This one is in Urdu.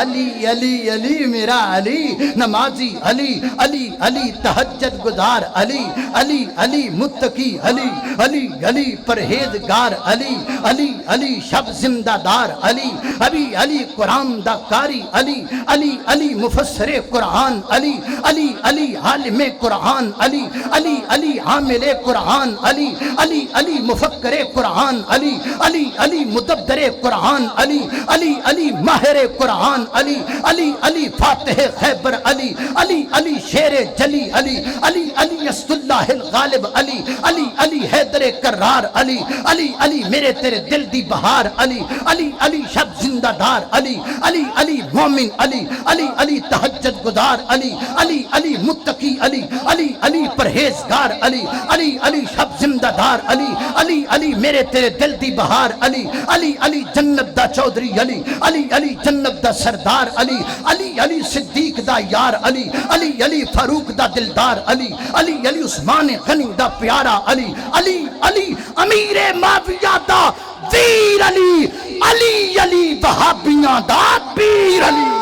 علی علی علی میرا علی، نمازی علی علی علی تہجد گزار علی علی علی متقی علی علی علی پرہیزگار علی علی علی شب زندہ دار علی علی علی قرآن دا قاری علی علی علی مفسر قرآن علی علی علی عالم قرآن علی علی علی حامل قرآن علی علی علی مفکر قرآن علی علی علی مدبر قرآن علی علی علی ماہر قرآن علی علی علی فاتح خیبر علی علی علی شیر جلی علی علی علی اسد اللہ الغالب علی علی علی حیدر کرار علی علی علی میرے تیرے دل دی بہار علی علی علی شب زندہ دار علی علی علی مومن علی علی علی تہجد گزار علی علی علی متقی علی علی علی پرہیزگار علی علی علی شب زندہ دار علی علی علی میرے تیرے دل دی بہار علی علی علی جنت دا چودھری علی علی علی جنت دا سردار علی علی علی صدیق دا یار علی علی علی فاروق دا دلدار علی علی علی عثمان غنی دا پیارا علی علی علی امیر معاویہ دا ویر علی علی علی وہابیاں دا پیر علی